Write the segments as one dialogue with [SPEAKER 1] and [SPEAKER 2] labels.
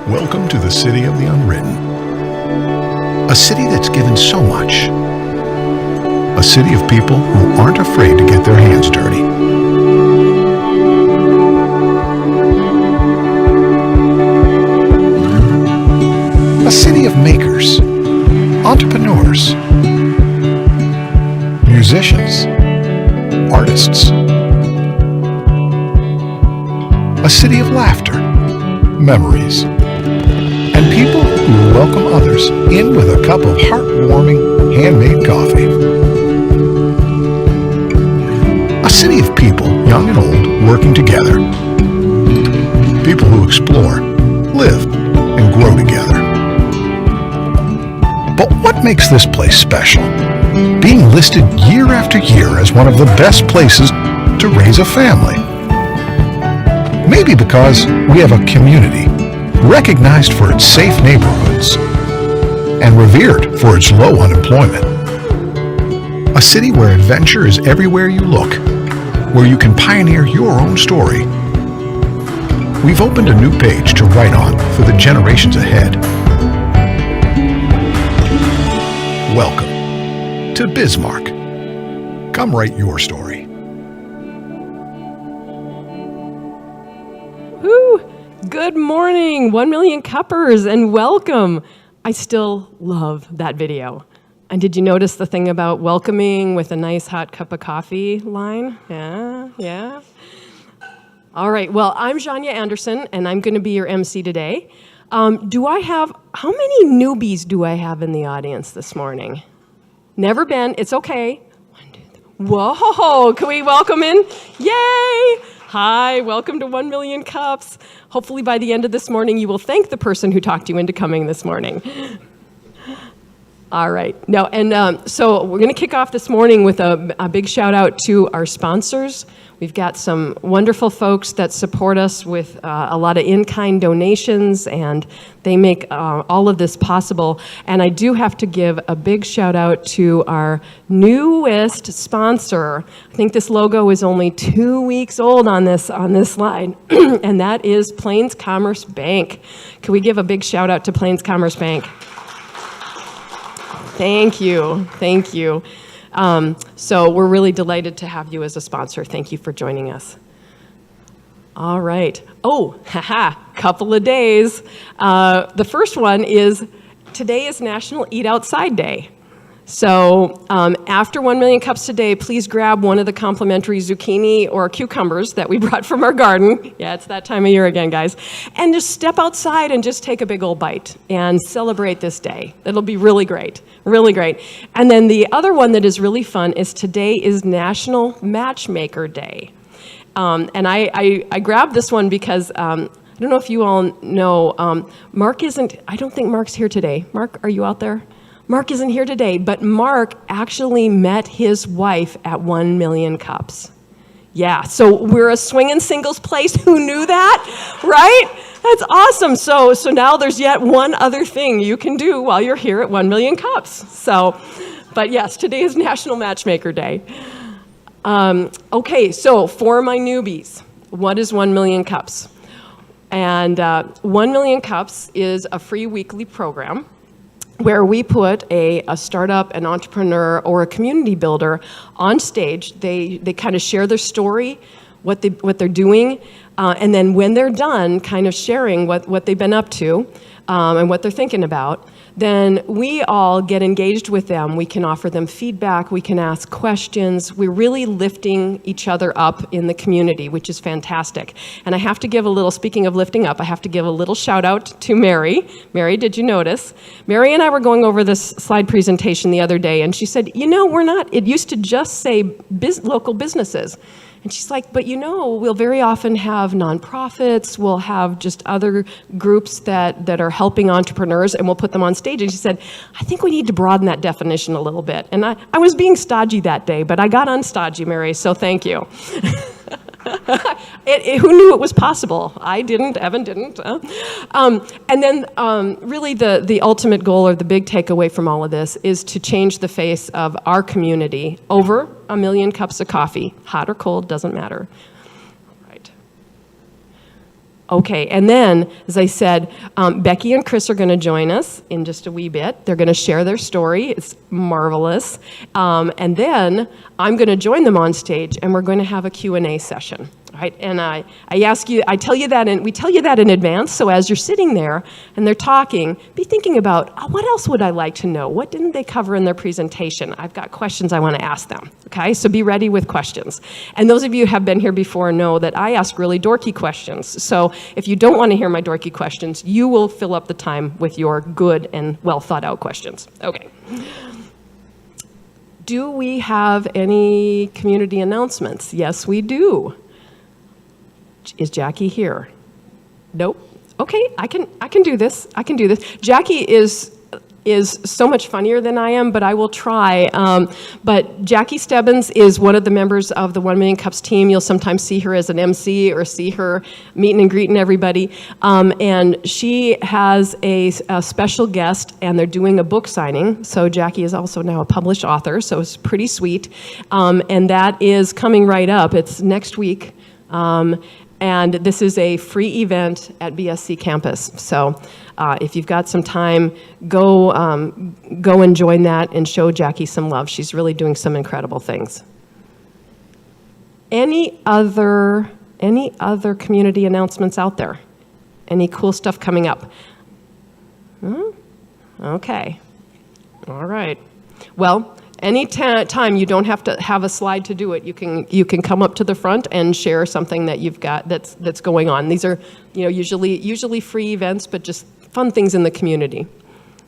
[SPEAKER 1] Welcome to the city of the unwritten. A city that's given so much. A city of people who aren't afraid to get their hands dirty. A city of makers, entrepreneurs, musicians, artists. A city of laughter, memories, and people who will welcome others in with a cup of heartwarming handmade coffee. A city of people, young and old, working together. People who explore, live, and grow together. But what makes this place special? Being listed year after year as one of the best places to raise a family. Maybe because we have a community recognized for its safe neighborhoods and revered for its low unemployment. A city where adventure is everywhere you look, where you can pioneer your own story. We've opened a new page to write on for the generations ahead. Welcome to Bismarck. Come write your story.
[SPEAKER 2] Woo! Good morning, 1 million cuppers, and welcome. I still love that video. And did you notice the thing about welcoming with a nice hot cup of coffee line? Yeah. All right, well, I'm Janya Anderson, and I'm going to be your MC today. How many newbies do I have in the audience this morning? Never been, it's okay. 1, 2, 3. Whoa, can we welcome in? Yay! Hi, welcome to 1 Million Cups. Hopefully by the end of this morning, you will thank the person who talked you into coming this morning. All right, so we're gonna kick off this morning with a big shout out to our sponsors. We've got some wonderful folks that support us with a lot of in-kind donations, and they make all of this possible. And I do have to give a big shout out to our newest sponsor. I think this logo is only 2 weeks old on this slide, and that is Plains Commerce Bank. Can we give a big shout out to Plains Commerce Bank? Thank you. So we're really delighted to have you as a sponsor. Thank you for joining us. All right. Couple of days. The first one is, today is National Eat Outside Day. So after 1 Million Cups today, please grab one of the complimentary zucchini or cucumbers that we brought from our garden. Yeah, it's that time of year again, guys. And just step outside and just take a big old bite and celebrate this day. It'll be really great, really great. And then the other one that is really fun is today is National Matchmaker Day. And I grabbed this one because I don't know if you all know, I don't think Mark's here today. Mark, are you out there? Mark isn't here today, but Mark actually met his wife at 1 Million Cups. Yeah, so we're a swinging singles place. Who knew that, right? That's awesome. So now there's yet one other thing you can do while you're here at 1 Million Cups. But yes, today is National Matchmaker Day. Okay, so for my newbies, what is 1 Million Cups? And 1 Million Cups is a free weekly program where we put a startup, an entrepreneur, or a community builder on stage. They kind of share their story, what they're doing, and then when they're done kind of sharing what they've been up to and what they're thinking about, then we all get engaged with them. We can offer them feedback, we can ask questions. We're really lifting each other up in the community, which is fantastic. And I have to give speaking of lifting up, I have to give a little shout out to Mary. Mary, did you notice? Mary and I were going over this slide presentation the other day, and she said, it used to just say local businesses. And she's like, but we'll very often have nonprofits, we'll have just other groups that are helping entrepreneurs, and we'll put them on stage. And she said, I think we need to broaden that definition a little bit. And I was being stodgy that day, but I got unstodgy, Mary, so thank you. Who knew it was possible? I didn't, Evan didn't. And then really the ultimate goal or the big takeaway from all of this is to change the face of our community over 1 million cups of coffee. Hot or cold, doesn't matter. Right. Okay, and then, as I said, Becky and Chris are going to join us in just a wee bit. They're going to share their story. It's marvelous. And then I'm going to join them on stage, and we're going to have a Q&A session. Right? And we tell you that in advance, so as you're sitting there and they're talking, be thinking about, what else would I like to know? What didn't they cover in their presentation? I've got questions I want to ask them, okay? So be ready with questions. And those of you who have been here before know that I ask really dorky questions. So if you don't want to hear my dorky questions, you will fill up the time with your good and well thought out questions. Okay. Do we have any community announcements? Yes, we do. Is Jackie here? Nope. Okay, I can do this. Jackie is so much funnier than I am, but I will try. But Jackie Stebbins is one of the members of the 1 Million Cups team. You'll sometimes see her as an MC or see her meeting and greeting everybody. And she has a special guest, and they're doing a book signing. So Jackie is also now a published author, so it's pretty sweet. And that is coming right up. It's next week. And this is a free event at BSC campus. So if you've got some time, go and join that and show Jackie some love. She's really doing some incredible things. Any other community announcements out there? Any cool stuff coming up? Okay. All right. Well, any time you don't have to have a slide to do it, you can come up to the front and share something that you've got that's going on. These are usually free events, but just fun things in the community.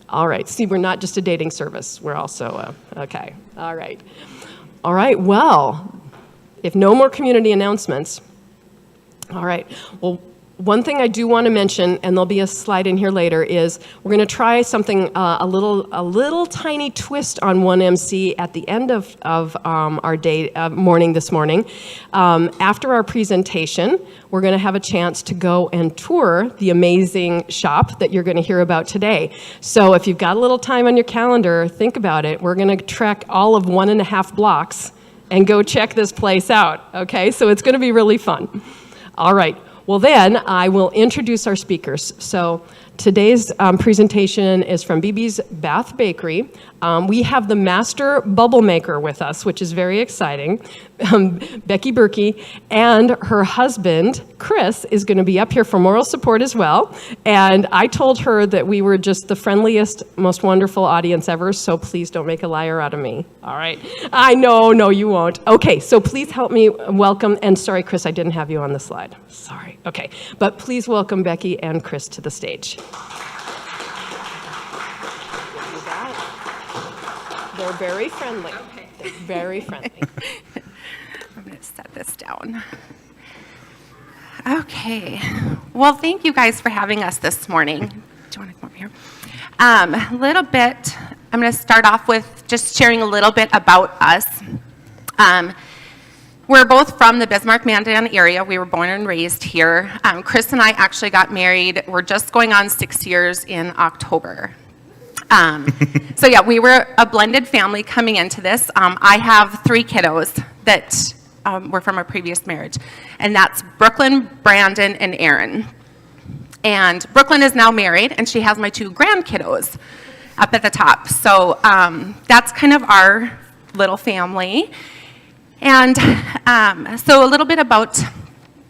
[SPEAKER 2] All right. See, we're not just a dating service. We're also okay. All right. Well, if no more community announcements, all right. Well, one thing I do want to mention, and there'll be a slide in here later, is we're going to try something, a little tiny twist on 1MC at the end of our day, morning this morning. After our presentation, we're going to have a chance to go and tour the amazing shop that you're going to hear about today. So if you've got a little time on your calendar, think about it. We're going to trek all of 1.5 blocks and go check this place out, okay? So it's going to be really fun. All right. Well, then I will introduce our speakers. So today's presentation is from BB's Bath Bakery. We have the master bubble maker with us, which is very exciting, Becky Berkey, and her husband, Chris, is going to be up here for moral support as well. And I told her that we were just the friendliest, most wonderful audience ever, so please don't make a liar out of me. All right? I know, no, you won't. Okay, so please help me welcome, and sorry, Chris, I didn't have you on the slide. Sorry. Okay, but please welcome Becky and Chris to the stage. They're very friendly. Okay. They're very friendly.
[SPEAKER 3] I'm going to set this down. Okay. Well, thank you guys for having us this morning. Do you want to come over here? A little bit, I'm going to start off with just sharing a little bit about us. We're both from the Bismarck-Mandan area. We were born and raised here. Chris and I actually got married. We're just going on 6 years in October. So yeah, we were a blended family coming into this. I have 3 kiddos that were from a previous marriage, and that's Brooklyn, Brandon, and Aaron. And Brooklyn is now married, and she has my 2 grandkiddos up at the top. So that's kind of our little family. And so a little bit about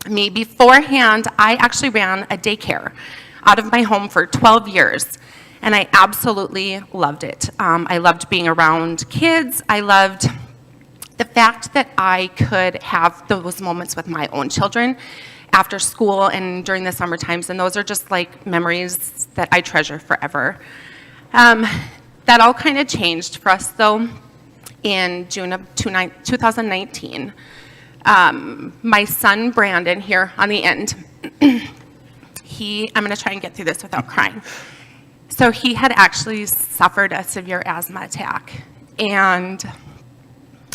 [SPEAKER 3] me. Beforehand, I actually ran a daycare out of my home for 12 years. And I absolutely loved it. I loved being around kids. I loved the fact that I could have those moments with my own children after school and during the summer times. And those are just like memories that I treasure forever. That all kind of changed for us, though, in June of 2019. My son, Brandon, here on the end, I'm going to try and get through this without crying. So he had actually suffered a severe asthma attack, and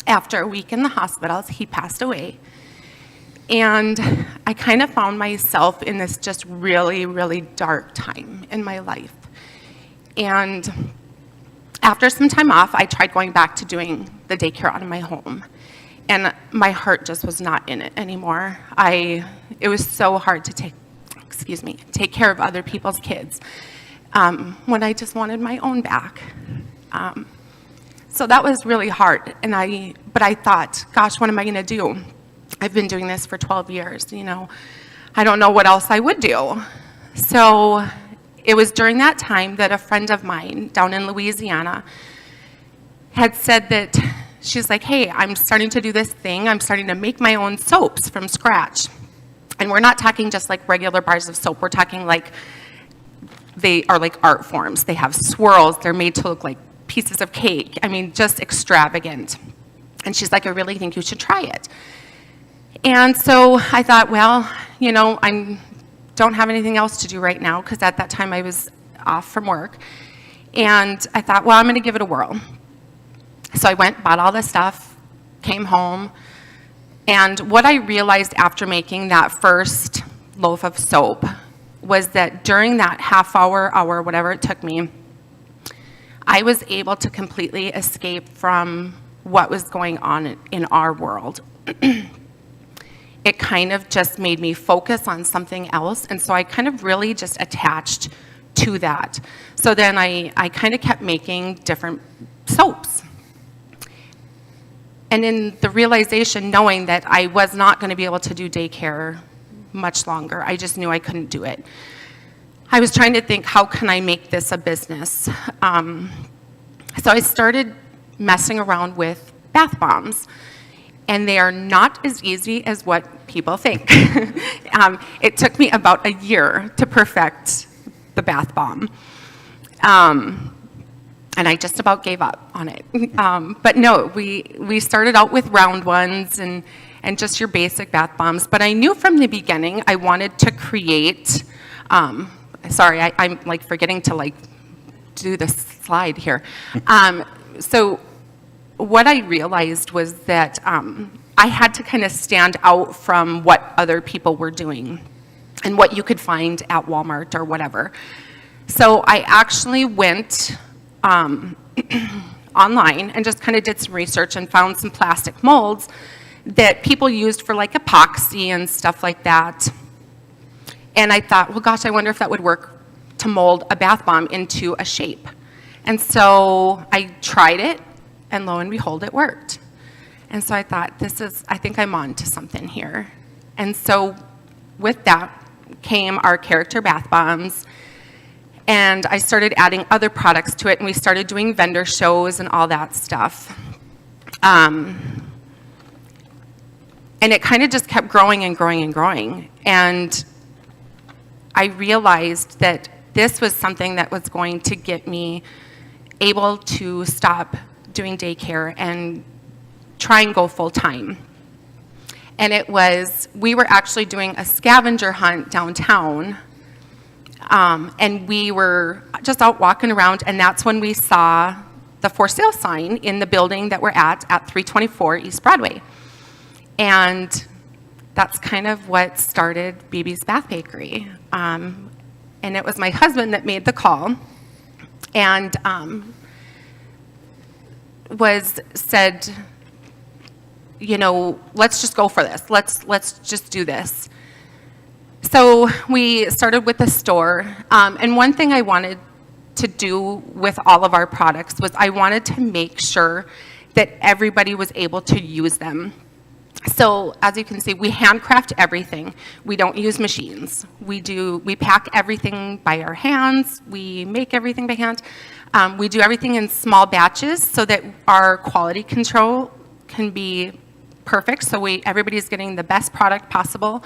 [SPEAKER 3] after a week in the hospitals, he passed away. And I kind of found myself in this just really, really dark time in my life. And after some time off, I tried going back to doing the daycare out of my home, and my heart just was not in it anymore. It was so hard to take take care of other people's kids when I just wanted my own back. So that was really hard, but I thought, gosh, what am I going to do? I've been doing this for 12 years, I don't know what else I would do. So it was during that time that a friend of mine down in Louisiana had said that, she's like, hey, I'm starting to do this thing. I'm starting to make my own soaps from scratch. And we're not talking just like regular bars of soap. We're talking like they are like art forms. They have swirls. They're made to look like pieces of cake. I mean, just extravagant. And she's like, I really think you should try it. And so I thought, well, I don't have anything else to do right now, because at that time I was off from work. And I thought, well, I'm going to give it a whirl. So I went, bought all this stuff, came home, and what I realized after making that first loaf of soap was that during that half hour, whatever it took me, I was able to completely escape from what was going on in our world. It kind of just made me focus on something else, and so I kind of really just attached to that. So then I kind of kept making different soaps. And in the realization, knowing that I was not going to be able to do daycare much longer, I just knew I couldn't do it. I was trying to think, how can I make this a business? So I started messing around with bath bombs. And they are not as easy as what people think. It took me about a year to perfect the bath bomb. And I just about gave up on it. But no, we started out with round ones and just your basic bath bombs. But I knew from the beginning I wanted to create, sorry, I'm like forgetting to like do this slide here. So what I realized was that I had to kind of stand out from what other people were doing and what you could find at Walmart or whatever. So I actually went online and just kind of did some research and found some plastic molds that people used for like epoxy and stuff like that. And I thought, well, gosh, I wonder if that would work to mold a bath bomb into a shape. And so I tried it, and lo and behold, it worked. And so I thought, I think I'm on to something here. And so with that came our character bath bombs, and I started adding other products to it, and we started doing vendor shows and all that stuff. And it kind of just kept growing and growing and growing. And I realized that this was something that was going to get me able to stop doing daycare and try and go full time. And we were actually doing a scavenger hunt downtown, and we were just out walking around, and that's when we saw the for sale sign in the building that we're at 324 East Broadway. And that's kind of what started BB's Bath Bakery. And it was my husband that made the call, and said, let's just go for this. Let's just do this. So we started with the store, and one thing I wanted to do with all of our products was I wanted to make sure that everybody was able to use them. So as you can see, we handcraft everything. We don't use machines. We pack everything by our hands. We make everything by hand. We do everything in small batches so that our quality control can be perfect. So everybody's getting the best product possible.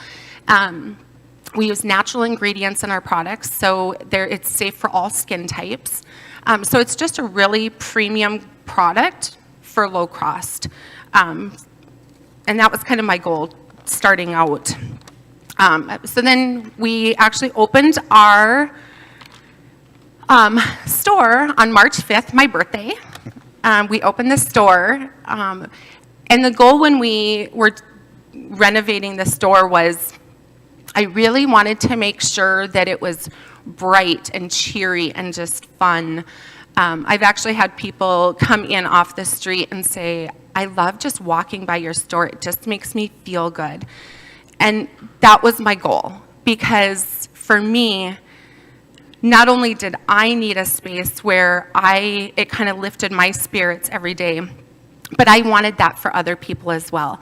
[SPEAKER 3] We use natural ingredients in our products, so it's safe for all skin types. So it's just a really premium product for low cost. And that was kind of my goal starting out. So then we actually opened our store on March 5th, my birthday. We opened the store, and the goal when we were renovating the store was I really wanted to make sure that it was bright and cheery and just fun. I've actually had people come in off the street and say, I love just walking by your store. It just makes me feel good. And that was my goal, because for me, not only did I need a space where it kind of lifted my spirits every day, but I wanted that for other people as well.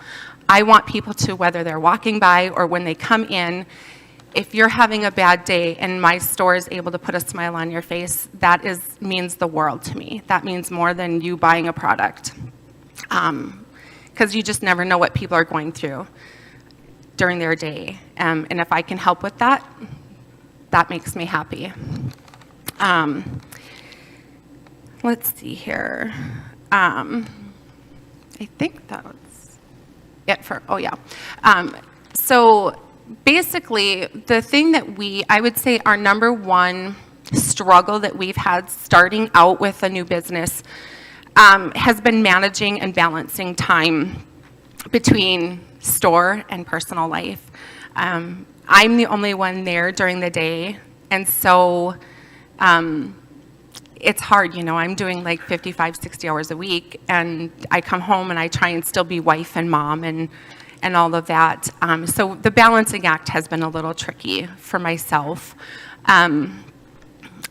[SPEAKER 3] I want people to, whether they're walking by or when they come in, if you're having a bad day and my store is able to put a smile on your face, means the world to me. That means more than you buying a product. Because you just never know what people are going through during their day. And if I can help with that, that makes me happy. Let's see here. I think that was it for, so basically, the thing that I would say our number one struggle that we've had starting out with a new business has been managing and balancing time between store and personal life. I'm the only one there during the day, and so it's hard, I'm doing like 55, 60 hours a week, and I come home and I try and still be wife and mom and all of that. So the balancing act has been a little tricky for myself.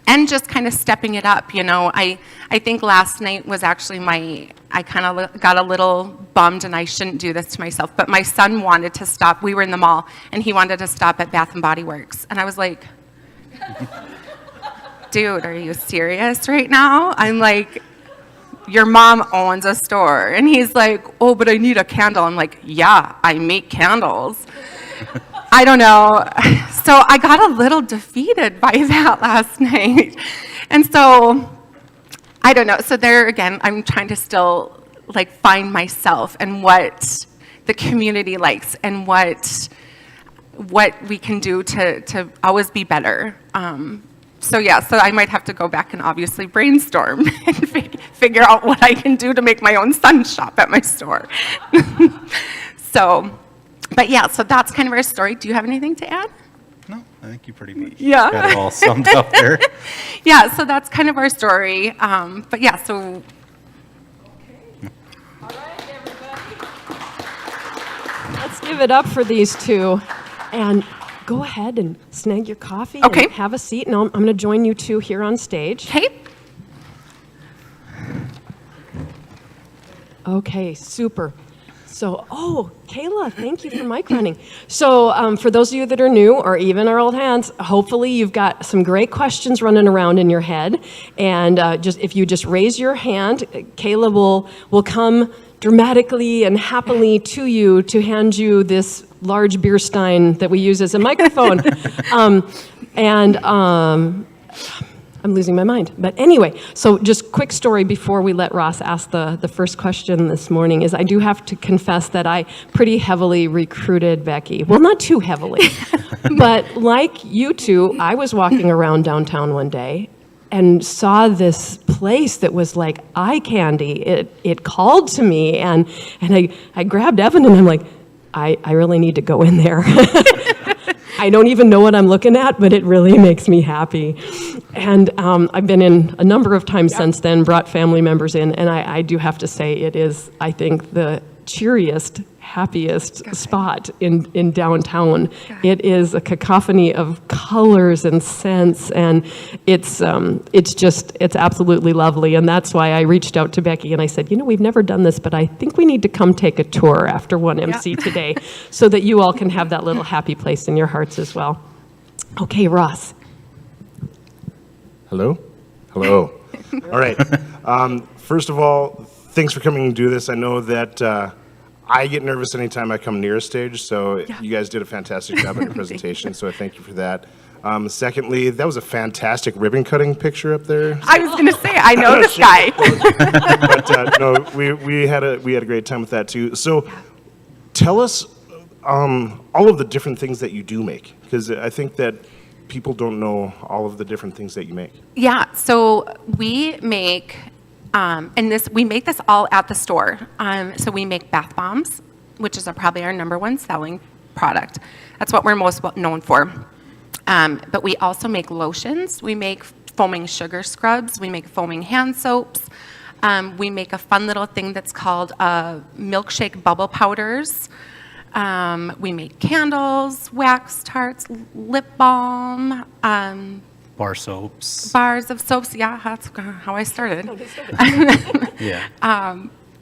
[SPEAKER 3] And just kind of stepping it up, I think last night was actually I kind of got a little bummed, and I shouldn't do this to myself, but my son wanted to stop. We were in the mall, and he wanted to stop at Bath & Body Works. And I was like, dude, are you serious right now? I'm like, your mom owns a store. And he's like, oh, but I need a candle. I'm like, yeah, I make candles. I don't know. So I got a little defeated by that last night. And so, I don't know. So there again, I'm trying to still find myself and what the community likes and what we can do to always be better. So I might have to go back and obviously brainstorm and figure out what I can do to make my own son shop at my store. So that's kind of our story. Do you have anything to add?
[SPEAKER 4] No, I think you pretty much
[SPEAKER 3] Yeah.
[SPEAKER 4] got it all summed up there.
[SPEAKER 3] Yeah, so that's kind of our story. So.
[SPEAKER 2] Okay. All right, everybody. Let's give it up for these two. And go ahead and snag your coffee
[SPEAKER 3] Okay.
[SPEAKER 2] and have a seat, and I'm going to join you two here on stage.
[SPEAKER 3] Okay.
[SPEAKER 2] Okay, super. So, Kayla, thank you for mic running. So, for those of you that are new, or even our old hands, hopefully you've got some great questions running around in your head. And if you just raise your hand, Kayla will come dramatically and happily to you to hand you this large beer stein that we use as a microphone. I'm losing my mind. But anyway, so just quick story before we let Ross ask the first question this morning is I do have to confess that I pretty heavily recruited Becky. Well, not too heavily, but like you two, I was walking around downtown one day and saw this place that was like eye candy. It called to me, and I grabbed Evan and I'm like, I really need to go in there. I don't even know what I'm looking at, but it really makes me happy. And I've been in a number of times since then, brought family members in, and I do have to say it is, I think, the cheeriest, happiest spot in downtown. It is a cacophony of colors and scents, and it's absolutely lovely. And that's why I reached out to Becky and I said, we've never done this, but I think we need to come take a tour after one MC today, so that you all can have that little happy place in your hearts as well. Okay, Ross.
[SPEAKER 5] Hello? All right. First of all, thanks for coming and do this. I know that I get nervous anytime I come near a stage, so you guys did a fantastic job in your presentation, so I thank you for that. Secondly, that was a fantastic ribbon cutting picture up there.
[SPEAKER 3] I was going to say, I know this guy.
[SPEAKER 5] But no, we had a great time with that too. So tell us all of the different things that you do make, because I think that people don't know all of the different things that you make.
[SPEAKER 3] Yeah, so we make, we make this all at the store. So we make bath bombs, which is probably our number one selling product. That's what we're most known for. But we also make lotions. We make foaming sugar scrubs. We make foaming hand soaps. We make a fun little thing that's called milkshake bubble powders. We make candles, wax tarts, lip balm,
[SPEAKER 4] Bar soaps.
[SPEAKER 3] bars of soaps. Yeah, that's how I started.
[SPEAKER 4] Yeah.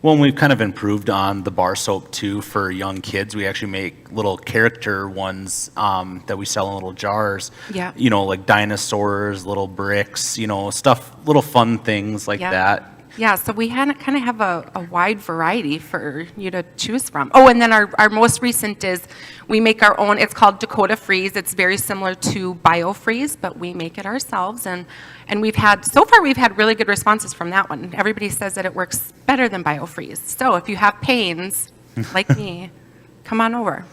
[SPEAKER 4] Well, and we've kind of improved on the bar soap too for young kids. We actually make little character ones that we sell in little jars.
[SPEAKER 3] Yeah.
[SPEAKER 4] You know, like dinosaurs, little bricks, you know, stuff, little fun things like
[SPEAKER 3] Yeah.
[SPEAKER 4] that.
[SPEAKER 3] Yeah, so we kind of have a wide variety for you to choose from. Oh, and then our most recent is we make our own. It's called Dakota Freeze. It's very similar to BioFreeze, but we make it ourselves. And we've had, so far we've had really good responses from that one. Everybody says that it works better than BioFreeze. So if you have pains, like me, come on over.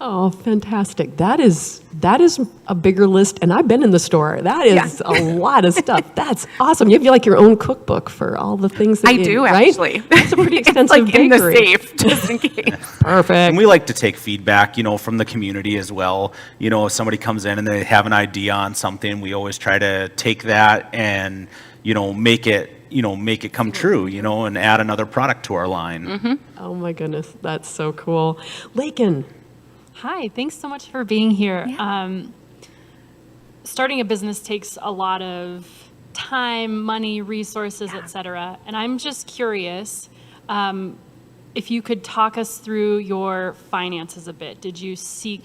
[SPEAKER 2] Oh, fantastic. That is a bigger list, and I've been in the store. That is
[SPEAKER 3] Yeah.
[SPEAKER 2] a lot of stuff. That's awesome. You have like your own cookbook for all the things that
[SPEAKER 3] I
[SPEAKER 2] you
[SPEAKER 3] do,
[SPEAKER 2] right?
[SPEAKER 3] actually.
[SPEAKER 2] That's a pretty
[SPEAKER 3] It's
[SPEAKER 2] extensive
[SPEAKER 3] like in the
[SPEAKER 2] bakery.
[SPEAKER 3] safe, just in case.
[SPEAKER 2] Perfect.
[SPEAKER 4] And we like to take feedback, you know, from the community as well. You know, if somebody comes in and they have an idea on something, we always try to take that and, you know, make it come true, you know, and add another product to our line.
[SPEAKER 2] Oh my goodness, that's so cool. Lakin,
[SPEAKER 6] Hi, thanks so much for being here. Starting a business takes a lot of time, money, resources, et cetera. And I'm just curious if you could talk us through your finances a bit. Did you seek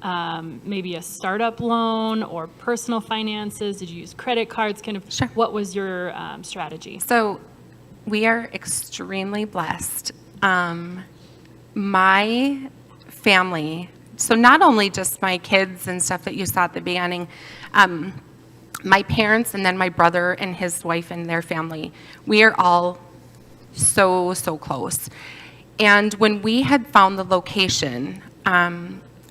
[SPEAKER 6] maybe a startup loan or personal finances? Did you use credit cards? Kind of,
[SPEAKER 3] Sure.
[SPEAKER 6] what was your strategy?
[SPEAKER 3] So we are extremely blessed. My family, so not only just my kids and stuff that you saw at the beginning, my parents and then my brother and his wife and their family, we are all so close. And when we had found the location,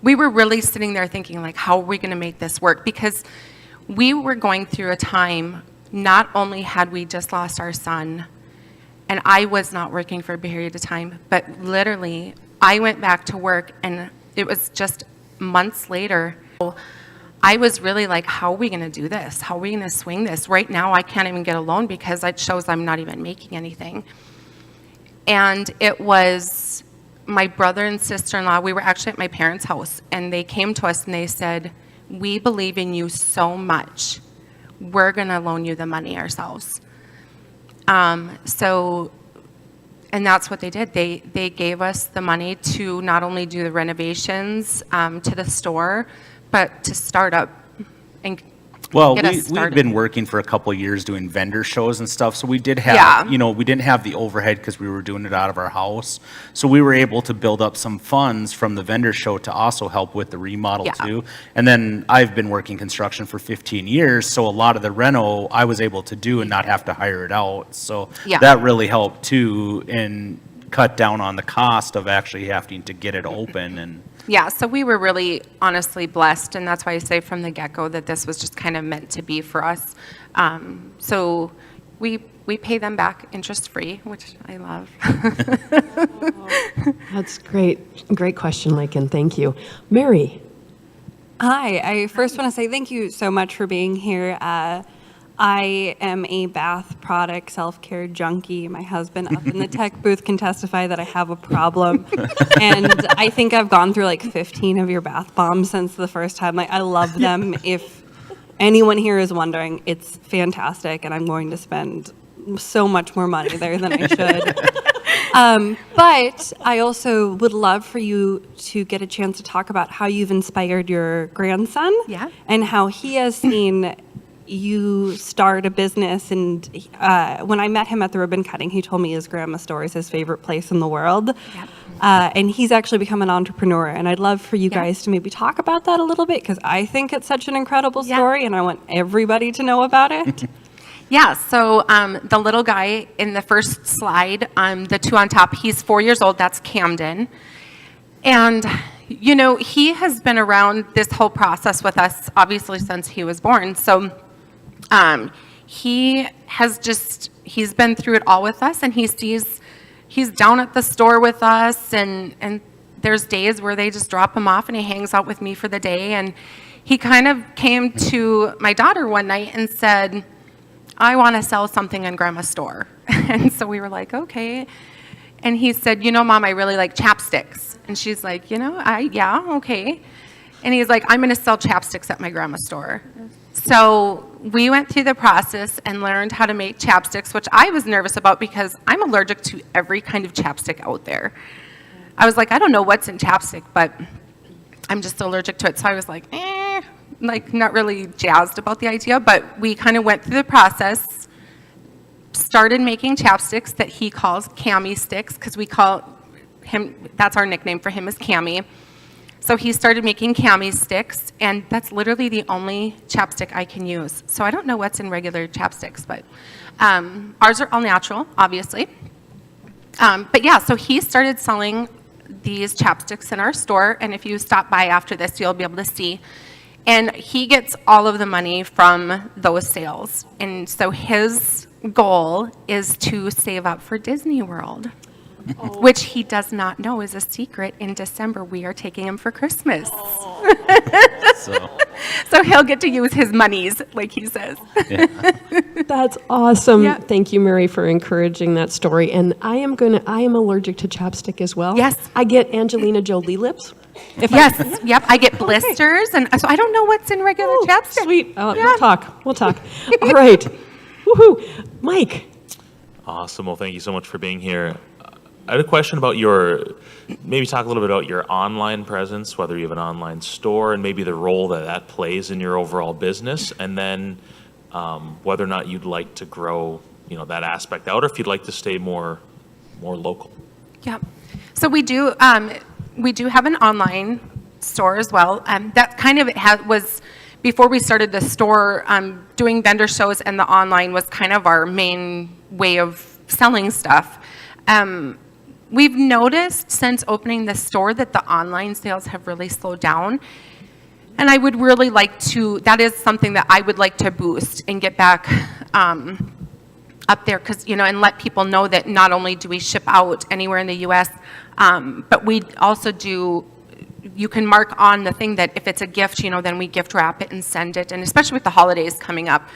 [SPEAKER 3] we were really sitting there thinking, like, how are we going to make this work? Because we were going through a time, not only had we just lost our son, and I was not working for a period of time, but literally, I went back to work, and it was just months later. I was really like, how are we going to do this? How are we going to swing this? Right now, I can't even get a loan because it shows I'm not even making anything. And it was my brother and sister-in-law. We were actually at my parents' house, and they came to us and they said, we believe in you so much. We're going to loan you the money ourselves. And that's what they did. They gave us the money to not only do the renovations to the store, but to start up and
[SPEAKER 4] Well,
[SPEAKER 3] get us
[SPEAKER 4] we've
[SPEAKER 3] started.
[SPEAKER 4] been working for a couple of years doing vendor shows and stuff, so we did have,
[SPEAKER 3] Yeah.
[SPEAKER 4] you know, we didn't have the overhead because we were doing it out of our house. So we were able to build up some funds from the vendor show to also help with the remodel
[SPEAKER 3] Yeah.
[SPEAKER 4] too. And then I've been working construction for 15 years, so a lot of the reno I was able to do and not have to hire it out. So
[SPEAKER 3] Yeah.
[SPEAKER 4] that really helped too and cut down on the cost of actually having to get it open and
[SPEAKER 3] Yeah, so we were really honestly blessed, and that's why I say from the get-go that this was just kind of meant to be for us. So we pay them back interest-free, which I love.
[SPEAKER 2] that's great. Great question, Lakin. Thank you. Mary,
[SPEAKER 7] Hi, I first want to say thank you so much for being here. I am a bath product self-care junkie. My husband up in the tech booth can testify that I have a problem. And I think I've gone through like 15 of your bath bombs since the first time. Like, I love them. If anyone here is wondering, it's fantastic, and I'm going to spend so much more money there than I should. But I also would love for you to get a chance to talk about how you've inspired your grandson.
[SPEAKER 3] Yeah.
[SPEAKER 7] And how he has seen you start a business. And when I met him at the ribbon cutting, he told me his grandma's store is his favorite place in the world.
[SPEAKER 3] Yep.
[SPEAKER 7] And he's actually become an entrepreneur. And I'd love for you
[SPEAKER 3] Yeah.
[SPEAKER 7] guys to maybe talk about that a little bit, because I think it's such an incredible
[SPEAKER 3] Yeah.
[SPEAKER 7] story, and I want everybody to know about it.
[SPEAKER 3] Yeah, so the little guy in the first slide, the two on top, he's 4 years old. That's Camden. And, you know, he has been around this whole process with us, obviously, since he was born. So he's been through it all with us, and he's down at the store with us, and there's days where they just drop him off, and he hangs out with me for the day. And he kind of came to my daughter one night and said, I want to sell something in Grandma's store. And so we were like, okay. And he said, you know, Mom, I really like chapsticks. And she's like, yeah, okay. And he's like, I'm going to sell chapsticks at my grandma's store. So we went through the process and learned how to make chapsticks, which I was nervous about because I'm allergic to every kind of chapstick out there. I was like, I don't know what's in chapstick, but I'm just allergic to it. So I was like, not really jazzed about the idea. But we kind of went through the process, started making chapsticks that he calls Cami sticks, because we call him, that's our nickname for him, is Cami. So he started making Cami sticks, and that's literally the only chapstick I can use. So I don't know what's in regular chapsticks, but ours are all natural, obviously. But yeah, so he started selling these chapsticks in our store, and if you stop by after this, you'll be able to see. And he gets all of the money from those sales. And so his goal is to save up for Disney World. Which he does not know is a secret. In December, we are taking him for Christmas. So he'll get to use his monies, like he says.
[SPEAKER 2] That's awesome.
[SPEAKER 3] Yeah.
[SPEAKER 2] Thank you, Mary, for encouraging that story. And I am allergic to chapstick as well.
[SPEAKER 3] Yes.
[SPEAKER 2] I get Angelina Jolie lips.
[SPEAKER 3] Yes, yep. I get blisters, and so I don't know what's in regular chapstick.
[SPEAKER 2] Sweet.
[SPEAKER 3] Yeah.
[SPEAKER 2] We'll talk. All right. Woohoo. Mike.
[SPEAKER 8] Awesome. Well, thank you so much for being here. I had a question about maybe talk a little bit about your online presence, whether you have an online store and maybe the role that plays in your overall business, and then whether or not you'd like to grow, that aspect out, or if you'd like to stay more local.
[SPEAKER 3] Yeah. So we do have an online store as well. That kind of was before we started the store. Doing vendor shows and the online was kind of our main way of selling stuff. We've noticed since opening the store that the online sales have really slowed down. And I would really like that is something that I would like to boost and get back up there, because, and let people know that not only do we ship out anywhere in the U.S., but we also you can mark on the thing that if it's a gift, then we gift wrap it and send it. And especially with the holidays coming up,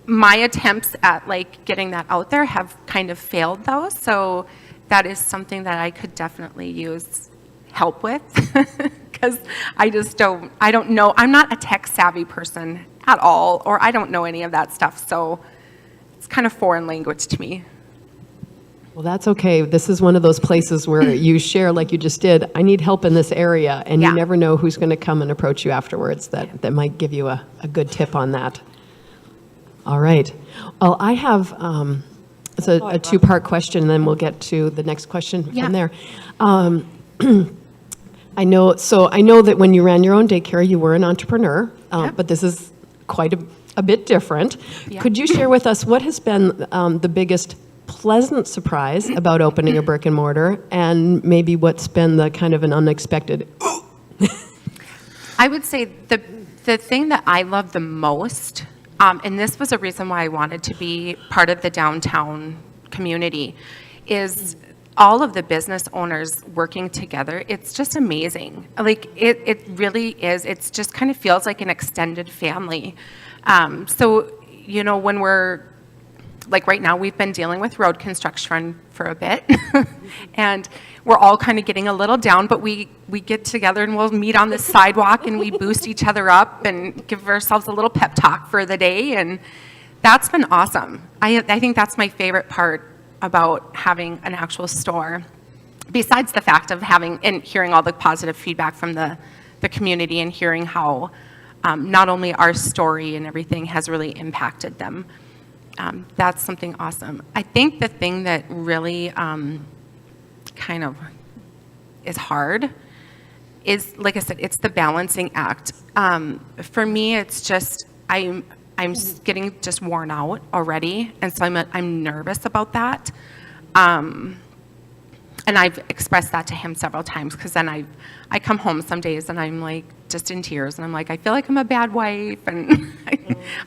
[SPEAKER 3] my attempts at getting that out there have kind of failed though. So that is something that I could definitely use help with, because I don't know. I'm not a tech savvy person at all, or I don't know any of that stuff. So it's kind of foreign language to me.
[SPEAKER 2] Well, that's okay. This is one of those places where you share, like you just did, I need help in this area, and
[SPEAKER 3] Yeah.
[SPEAKER 2] you never know who's going to come and approach you afterwards that might give you a good tip on that. All right. Well, I have it's a two-part question, and then we'll get to the next question
[SPEAKER 3] Yeah.
[SPEAKER 2] from there. I know that when you ran your own daycare, you were an entrepreneur,
[SPEAKER 3] Yeah.
[SPEAKER 2] but this is quite a bit different.
[SPEAKER 3] Yeah.
[SPEAKER 2] Could you share with us what has been the biggest pleasant surprise about opening a brick and mortar, and maybe what's been the kind of an unexpected?
[SPEAKER 3] I would say the thing that I love the most, and this was a reason why I wanted to be part of the downtown community, is all of the business owners working together. It's just amazing. It really is. It's just kind of feels like an extended family. So, when we're, right now, we've been dealing with road construction for a bit, and we're all kind of getting a little down, but we get together and we'll meet on the sidewalk and we boost each other up and give ourselves a little pep talk for the day, and that's been awesome. I think that's my favorite part about having an actual store, besides the fact of having and hearing all the positive feedback from the community and hearing how not only our story and everything has really impacted them. That's something awesome. I think the thing that really kind of is hard is, like I said, it's the balancing act. For me, it's just I'm getting just worn out already, and so I'm nervous about that. And I've expressed that to him several times, because then I come home some days and I'm just in tears, and I'm I feel like I'm a bad wife, and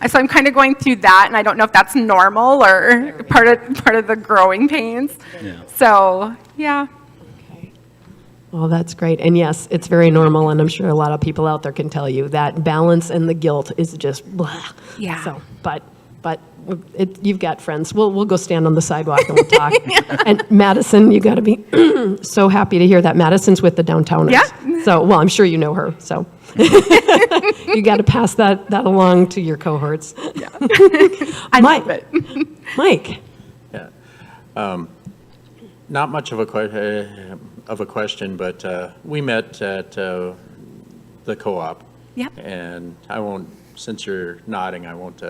[SPEAKER 3] so I'm kind of going through that, and I don't know if that's normal or part of the growing pains.
[SPEAKER 4] Yeah.
[SPEAKER 3] So yeah.
[SPEAKER 2] Well, that's great. And yes, it's very normal, and I'm sure a lot of people out there can tell you that balance and the guilt is just blah.
[SPEAKER 3] Yeah.
[SPEAKER 2] So, but You've got friends. We'll go stand on the sidewalk and we'll talk. And Madison, you got to be so happy to hear that. Madison's with the Downtowners.
[SPEAKER 3] Yeah.
[SPEAKER 2] So, well, I'm sure you know her. So you got to pass that along to your cohorts. Yeah.
[SPEAKER 3] I
[SPEAKER 2] Mike,
[SPEAKER 3] love it.
[SPEAKER 2] Mike.
[SPEAKER 9] Yeah. Not much of a question, but we met at the co-op.
[SPEAKER 3] Yep.
[SPEAKER 9] And I won't, since you're nodding, I won't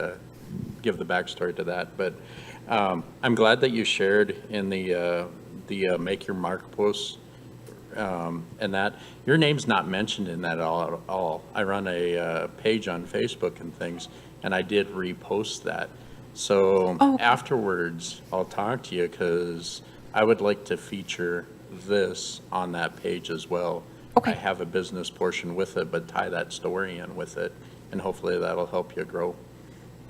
[SPEAKER 9] give the backstory to that. But I'm glad that you shared in the Make Your Mark post and that your name's not mentioned in that at all. I run a page on Facebook and things, and I did repost that. So afterwards, I'll talk to you because I would like to feature this on that page as well.
[SPEAKER 3] Okay.
[SPEAKER 9] I have a business portion with it, but tie that story in with it, and hopefully that'll help you grow.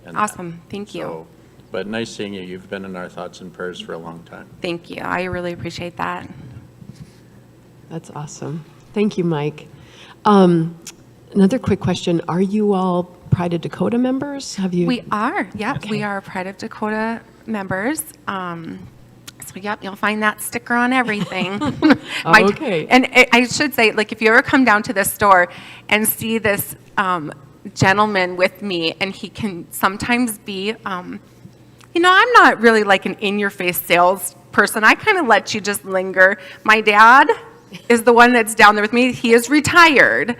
[SPEAKER 9] in that.
[SPEAKER 3] Awesome. Thank you.
[SPEAKER 9] So, but nice seeing you. You've been in our thoughts and prayers for a long time.
[SPEAKER 3] Thank you. I really appreciate that.
[SPEAKER 2] That's awesome. Thank you, Mike. Another quick question. Are you all Pride of Dakota members? Have you?
[SPEAKER 3] We are. Yep.
[SPEAKER 2] Okay.
[SPEAKER 3] We are Pride of Dakota members. So, yep, you'll find that sticker on everything.
[SPEAKER 2] Okay.
[SPEAKER 3] And I should say, like, if you ever come down to this store and see this gentleman with me, and he can sometimes be, I'm not really like an in-your-face sales person. I kind of let you just linger. My dad is the one that's down there with me. He is retired.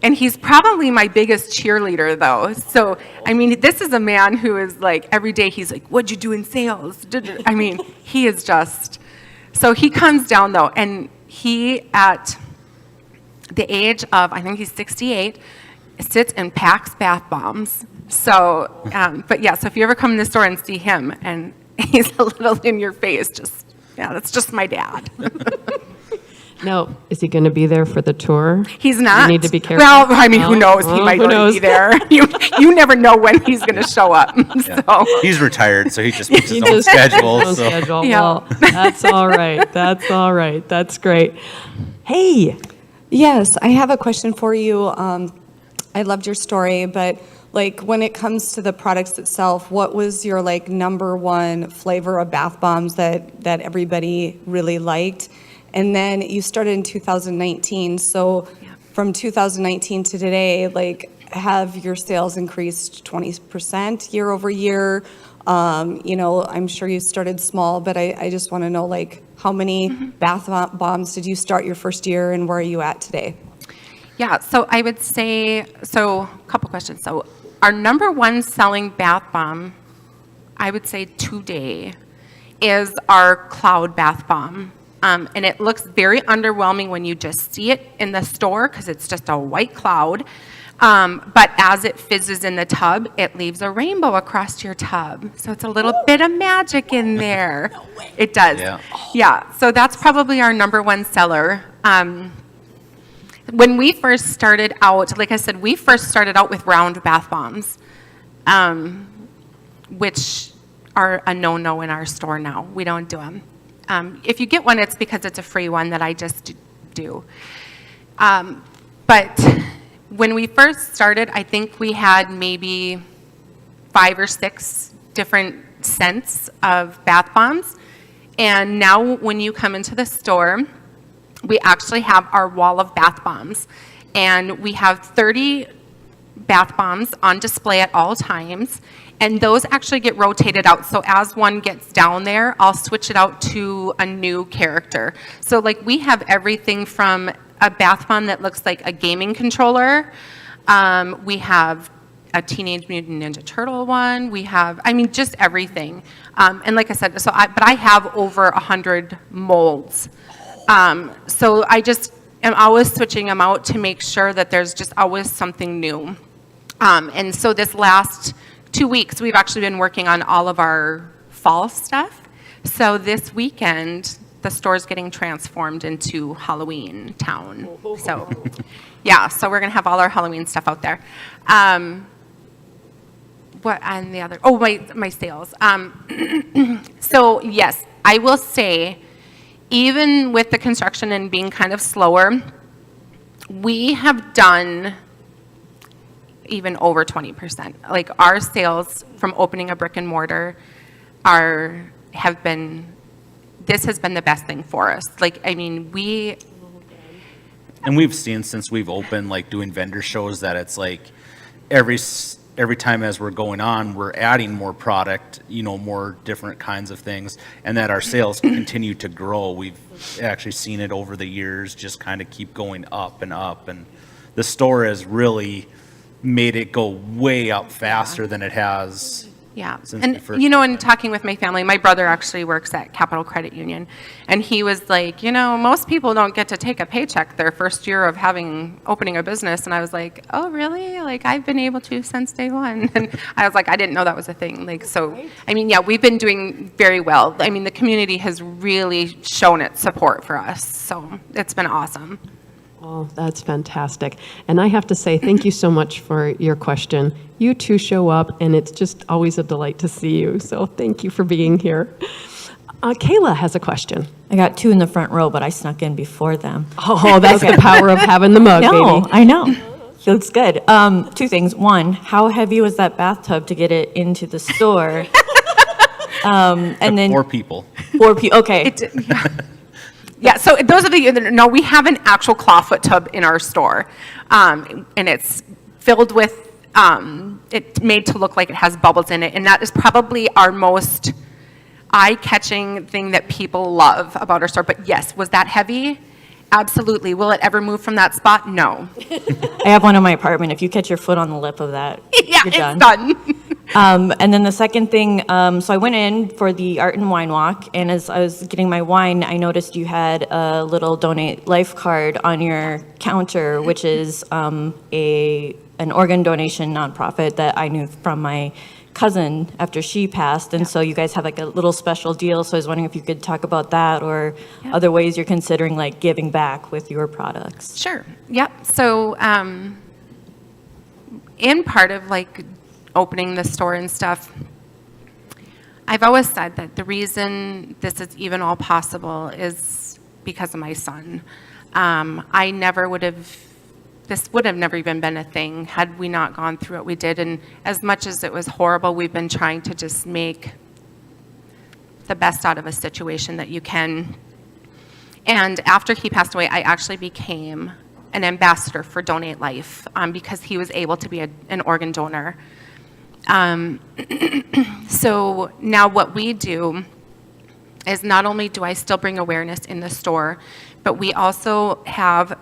[SPEAKER 3] And he's probably my biggest cheerleader, though. So, I mean, this is a man who is like, every day he's like, what'd you do in sales? I mean, he is just, so he comes down, though, and he, at the age of, I think he's 68, sits and packs bath bombs. So, but yeah, so if you ever come in the store and see him, and he's a little in your face, just, yeah, that's just my dad.
[SPEAKER 2] No. Is he going to be there for the tour?
[SPEAKER 3] He's not.
[SPEAKER 2] You need to be careful.
[SPEAKER 3] Well, I mean, who
[SPEAKER 2] No?
[SPEAKER 3] knows? He
[SPEAKER 2] Oh,
[SPEAKER 3] might
[SPEAKER 2] who
[SPEAKER 3] already
[SPEAKER 2] knows?
[SPEAKER 3] be there. You never know when he's going to show up. So,
[SPEAKER 4] He's retired, so he just makes his
[SPEAKER 2] He
[SPEAKER 4] own
[SPEAKER 2] just-
[SPEAKER 4] schedule.
[SPEAKER 2] Own
[SPEAKER 4] So.
[SPEAKER 2] schedule.
[SPEAKER 3] Yeah.
[SPEAKER 2] Well, that's all right. That's all right. That's great. Hey,
[SPEAKER 10] Yes, I have a question for you. I loved your story, but like when it comes to the products itself, what was your like number one flavor of bath bombs that everybody really liked? And then you started in 2019, so from 2019 to today, like have your sales increased 20% year over year? I'm sure you started small, but I just want to know like how many bath bombs did you start your first year and where are you at today?
[SPEAKER 3] yeah, so I would say, so a couple questions. So our number one selling bath bomb, I would say today, is our cloud bath bomb. And it looks very underwhelming when you just see it in the store because it's just a white cloud. But as it fizzes in the tub, it leaves a rainbow across your tub. So it's a little bit of magic in there. No way. It does.
[SPEAKER 4] Yeah.
[SPEAKER 3] Yeah, so that's probably our number one seller. When we first started out, like I said, we first started out with round bath bombs, which are a no-no in our store now. We don't do them. If you get one, it's because it's a free one that I just do. But when we first started, I think we had maybe 5 or 6 different scents of bath bombs. And now when you come into the store, we actually have our wall of bath bombs. And we have 30 bath bombs on display at all times. And those actually get rotated out. So as one gets down there, I'll switch it out to a new character. So like we have everything from a bath bomb that looks like a gaming controller. We have a Teenage Mutant Ninja Turtle one. We have, I mean, just everything. And like I said, but I have over 100 molds. So I just am always switching them out to make sure that there's just always something new. And so this last 2 weeks, we've actually been working on all of our fall stuff. So this weekend, the store's getting transformed into Halloween town. So, yeah, so we're gonna have all our Halloween stuff out there. What on the other? Oh, my sales. So yes, I will say, even with the construction and being kind of slower, we have done even over 20%. Like our sales from opening a brick and mortar this has been the best thing for us. Like, I mean,
[SPEAKER 4] And we've seen since we've opened, like doing vendor shows, that it's like every time as we're going on, we're adding more product, more different kinds of things, and that our sales continue to grow. We've actually seen it over the years just kind of keep going up, and the store has really made it go way up faster than it has.
[SPEAKER 3] Yeah,
[SPEAKER 4] Since we
[SPEAKER 3] and
[SPEAKER 4] first
[SPEAKER 3] in talking with my family, my brother actually works at Capital Credit Union, and he was like, most people don't get to take a paycheck their first year of opening a business, and I was like, oh really? Like I've been able to since day one, and I was like, I didn't know that was a thing. Like so, I mean, yeah, we've been doing very well. I mean, the community has really shown its support for us, so it's been awesome.
[SPEAKER 2] Oh, that's fantastic. And I have to say, thank you so much for your question. You two show up, and it's just always a delight to see you. So thank you for being here. Kayla has a question.
[SPEAKER 11] I got two in the front row, but I snuck in before them.
[SPEAKER 2] Oh, that's the power of having the mug,
[SPEAKER 11] No,
[SPEAKER 2] baby.
[SPEAKER 11] I know. Feels good. Two things. One, how heavy was that bathtub to get it into the store? And then
[SPEAKER 4] 4 people.
[SPEAKER 11] 4 people. Okay.
[SPEAKER 3] Yeah, so those of you that know, we have an actual clawfoot tub in our store, and it's filled with, it's made to look like it has bubbles in it, and that is probably our most eye-catching thing that people love about our store. But yes, was that heavy? Absolutely. Will it ever move from that spot? No.
[SPEAKER 11] I have one in my apartment. If you catch your foot on the lip of that,
[SPEAKER 3] Yeah,
[SPEAKER 11] you're
[SPEAKER 3] it's
[SPEAKER 11] done.
[SPEAKER 3] done.
[SPEAKER 11] And then the second thing, so I went in for the art and wine walk, and as I was getting my wine, I noticed you had a little donate life card on your counter, which is an organ donation nonprofit that I knew from my cousin after she passed, and so you guys have like a little special deal. So I was wondering if you could talk about that or other ways you're considering like giving back with your products.
[SPEAKER 3] Sure. Yep. So, in part of like opening the store and stuff, I've always said that the reason this is even all possible is because of my son. This would have never even been a thing had we not gone through what we did. And as much as it was horrible, we've been trying to just make the best out of a situation that you can. And after he passed away, I actually became an ambassador for Donate Life because he was able to be an organ donor. So now what we do is not only do I still bring awareness in the store, but we also have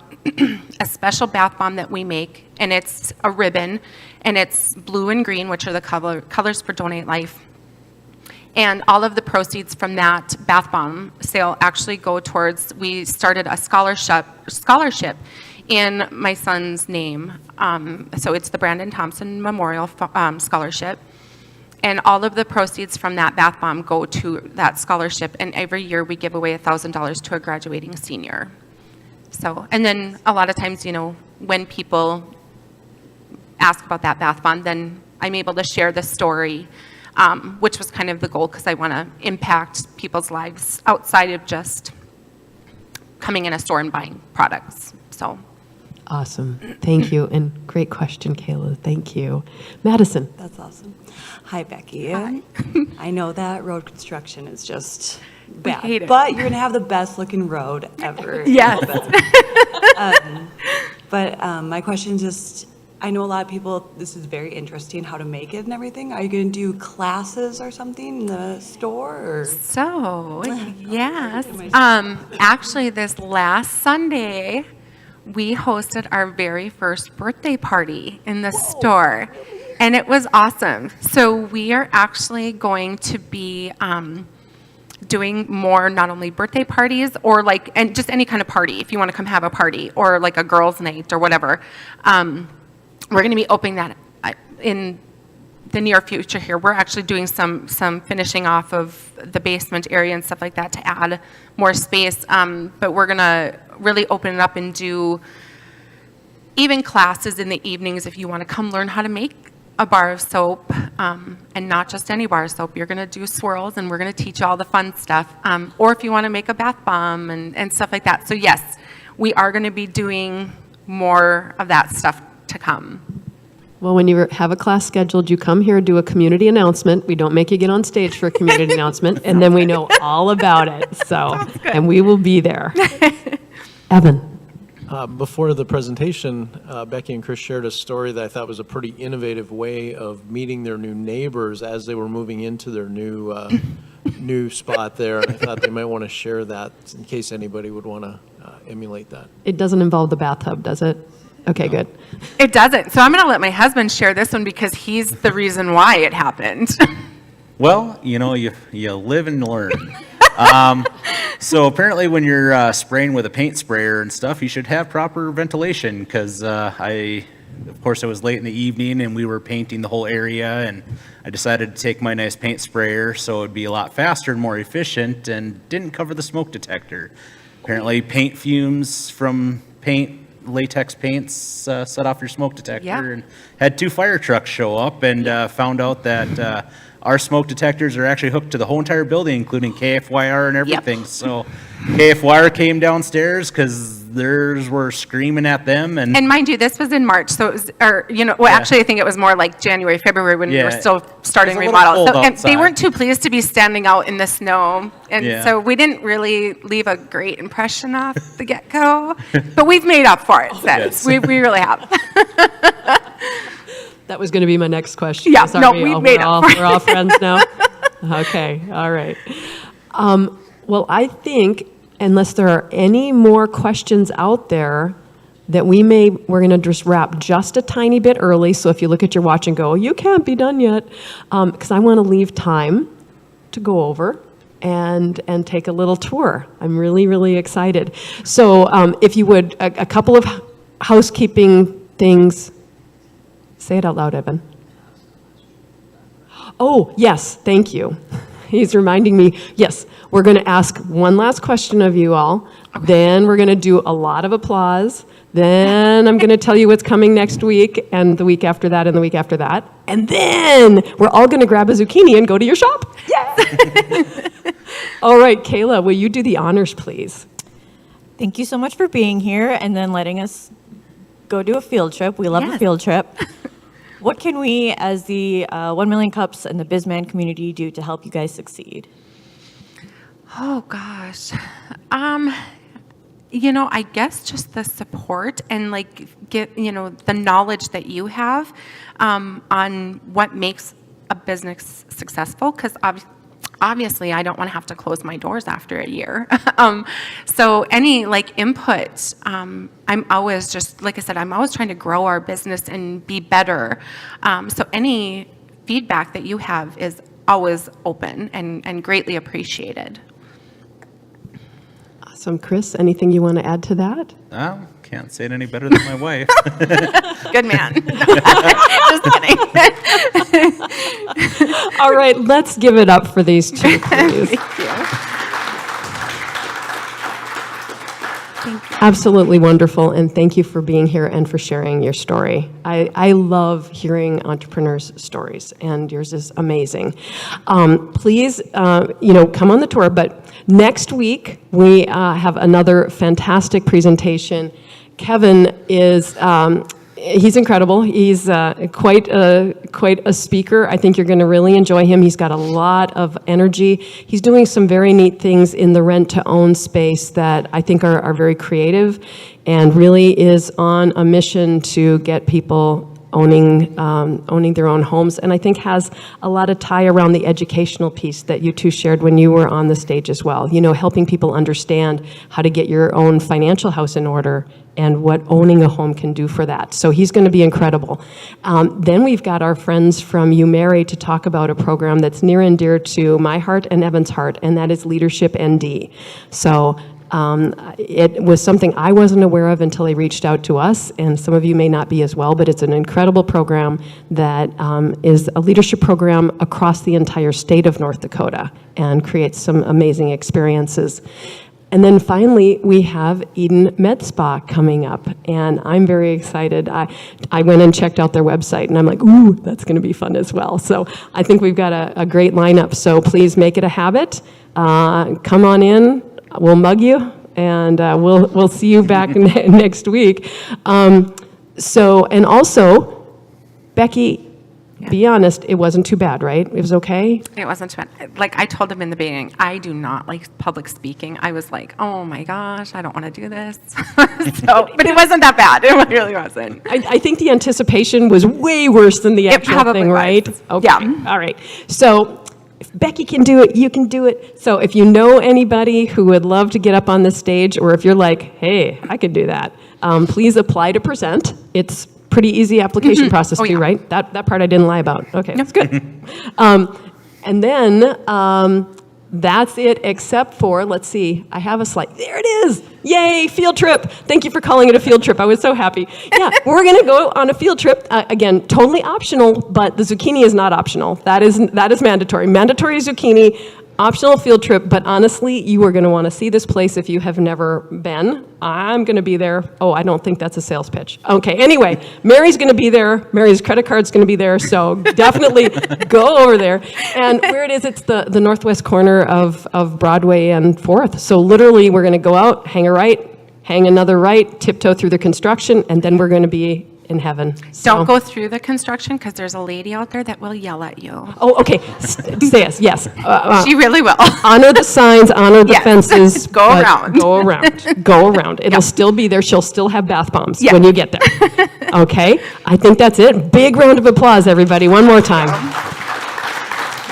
[SPEAKER 3] a special bath bomb that we make, and it's a ribbon, and it's blue and green, which are the colors for Donate Life. And all of the proceeds from that bath bomb sale actually go towards, we started a scholarship in my son's name. So it's the Brandon Thompson Memorial Scholarship. And all of the proceeds from that bath bomb go to that scholarship. And every year we give away $1,000 to a graduating senior. So, and then a lot of times, when people ask about that bath bomb, then I'm able to share the story, which was kind of the goal, because I want to impact people's lives outside of just coming in a store and buying products. So.
[SPEAKER 2] Awesome. Thank you. And great question, Kayla. Thank you. Madison.
[SPEAKER 7] That's awesome. Hi, Becky.
[SPEAKER 3] Hi.
[SPEAKER 7] I know that road construction is just bad,
[SPEAKER 3] hate it.
[SPEAKER 7] but you're going to have the best looking road ever.
[SPEAKER 3] Yes.
[SPEAKER 7] But my question is just, I know a lot of people, this is very interesting, how to make it and everything. Are you going to do classes or something in the store? Or?
[SPEAKER 3] So, yes. Actually, this last Sunday, we hosted our very first birthday party in the store, and it was awesome. So we are actually going to be doing more, not only birthday parties or and just any kind of party, if you want to come have a party or like a girls' night or whatever. We're going to be opening that in the near future here. We're actually doing some finishing off of the basement area and stuff like that to add more space. But we're going to really open it up and do even classes in the evenings if you want to come learn how to make a bar of soap, and not just any bar of soap. You're going to do swirls, and we're going to teach you all the fun stuff. Or if you want to make a bath bomb and stuff like that. So yes, we are going to be doing more of that stuff to come.
[SPEAKER 2] Well, when you have a class scheduled, you come here, do a community announcement. We don't make you get on stage for a community announcement, and then we know all about it. So, and we will be there. Evan.
[SPEAKER 12] Before the presentation, Becky and Chris shared a story that I thought was a pretty innovative way of meeting their new neighbors as they were moving into their new spot there. And I thought they might want to share that in case anybody would want to emulate that.
[SPEAKER 2] It doesn't involve the bathtub, does it? Okay, good.
[SPEAKER 3] It doesn't. So I'm going to let my husband share this one because he's the reason why it happened.
[SPEAKER 4] Well, you live and learn. So apparently when you're spraying with a paint sprayer and stuff, you should have proper ventilation because of course, it was late in the evening and we were painting the whole area, and I decided to take my nice paint sprayer so it would be a lot faster and more efficient and didn't cover the smoke detector. Apparently paint fumes from latex paints set off your smoke detector, and had 2 fire trucks show up and found out that our smoke detectors are actually hooked to the whole entire building, including KFYR and everything. Yep. So KFYR came downstairs because theirs were screaming at them. And
[SPEAKER 3] mind you, this was in March, so it was, actually, I think it was more like January, February when we were still starting remodel. So, and they weren't too pleased to be standing out in the snow. And so we didn't really leave a great impression off the get-go. But we've made up for it since. We really have.
[SPEAKER 2] That was going to be my next question.
[SPEAKER 3] Yeah,
[SPEAKER 2] Sorry,
[SPEAKER 3] we've made up.
[SPEAKER 2] We're all friends now? Okay, all right. Well, I think, unless there are any more questions out there, that we're going to just wrap just a tiny bit early. So if you look at your watch and go, you can't be done yet, because I want to leave time to go over and take a little tour. I'm really, really excited. So if you would, a couple of housekeeping things. Say it out loud, Evan. Oh, yes, thank you. He's reminding me, yes, we're going to ask one last question of you all. Okay. Then we're going to do a lot of applause. Then I'm going to tell you what's coming next week, and the week after that, and the week after that. And then we're all going to grab a zucchini and go to your shop. Yes! All right, Kayla, will you do the honors, please?
[SPEAKER 11] Thank you so much for being here and then letting us go do a field trip. We love a field trip. What can we, as the 1 Million Cups and the BizMan community, do to help you guys succeed?
[SPEAKER 3] Oh, gosh. I guess just the support and get, the knowledge that you have on what makes a business successful. Because obviously I don't want to have to close my doors after a year. So any input, I'm always just, like I said, I'm always trying to grow our business and be better. So any feedback that you have is always open and greatly appreciated.
[SPEAKER 2] Awesome. Chris, anything you want to add to that?
[SPEAKER 4] Can't say it any better than my wife.
[SPEAKER 3] Good man. Just kidding.
[SPEAKER 2] All right, let's give it up for these two, please.
[SPEAKER 3] Thank you.
[SPEAKER 2] Absolutely wonderful, and thank you for being here and for sharing your story. I love hearing entrepreneurs' stories, and yours is amazing. Please, come on the tour, but next week we have another fantastic presentation. Kevin is, he's incredible. He's quite a speaker. I think you're going to really enjoy him. He's got a lot of energy. He's doing some very neat things in the rent-to-own space that I think are very creative and really is on a mission to get people owning their own homes, and I think has a lot of tie around the educational piece that you two shared when you were on the stage as well. Helping people understand how to get your own financial house in order and what owning a home can do for that. So he's going to be incredible. Then we've got our friends from UMary to talk about a program that's near and dear to my heart and Evan's heart, and that is Leadership ND. So it was something I wasn't aware of until he reached out to us, and some of you may not be as well, but it's an incredible program that is a leadership program across the entire state of North Dakota and creates some amazing experiences. And then finally, we have Eden Med Spa coming up, and I'm very excited. I went and checked out their website, and I'm like, ooh, that's going to be fun as well. So I think we've got a great lineup, so please make it a habit. Come on in. We'll mug you, and we'll see you back next week. And also, Becky, be honest, it wasn't too bad, right? It was okay?
[SPEAKER 3] It wasn't too bad. Like I told him in the beginning, I do not like public speaking. I was like, oh my gosh, I don't want to do this. But it wasn't that bad. It really wasn't.
[SPEAKER 2] I think the anticipation was way worse than the actual
[SPEAKER 3] probably
[SPEAKER 2] thing,
[SPEAKER 3] was.
[SPEAKER 2] right? Okay.
[SPEAKER 3] Yeah.
[SPEAKER 2] All right. So if Becky can do it, you can do it. So if you know anybody who would love to get up on the stage, or if you're like, hey, I could do that, please apply to present. It's pretty easy application process
[SPEAKER 3] Oh,
[SPEAKER 2] too,
[SPEAKER 3] yeah.
[SPEAKER 2] right? That part I didn't lie about. Okay, that's good. And then that's it, except for, let's see, I have a slide. There it is. Yay, field trip. Thank you for calling it a field trip. I was so happy. Yeah, we're going to go on a field trip. Again, totally optional, but the zucchini is not optional. That is mandatory. Mandatory zucchini, optional field trip, but honestly, you are going to want to see this place if you have never been. I'm going to be there. Oh, I don't think that's a sales pitch. Okay, anyway, Mary's going to be there. Mary's credit card's going to be there, so definitely go over there. And where it is, it's the northwest corner of Broadway and 4th. So literally, we're going to go out, hang a right, hang another right, tiptoe through the construction, and then we're going to be in heaven. So-
[SPEAKER 3] Don't go through the construction because there's a lady out there that will yell at you.
[SPEAKER 2] Oh, okay. Say yes.
[SPEAKER 3] She really will.
[SPEAKER 2] Honor the signs, honor the
[SPEAKER 3] Yes.
[SPEAKER 2] fences.
[SPEAKER 3] Go
[SPEAKER 2] but
[SPEAKER 3] around.
[SPEAKER 2] Go around. Go around. It'll still be there. She'll still have bath bombs
[SPEAKER 3] Yeah.
[SPEAKER 2] when you get there. Okay? I think that's it. Big round of applause, everybody. One more time.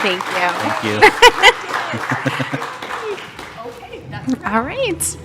[SPEAKER 3] Thank you.
[SPEAKER 4] Thank you.
[SPEAKER 3] All right.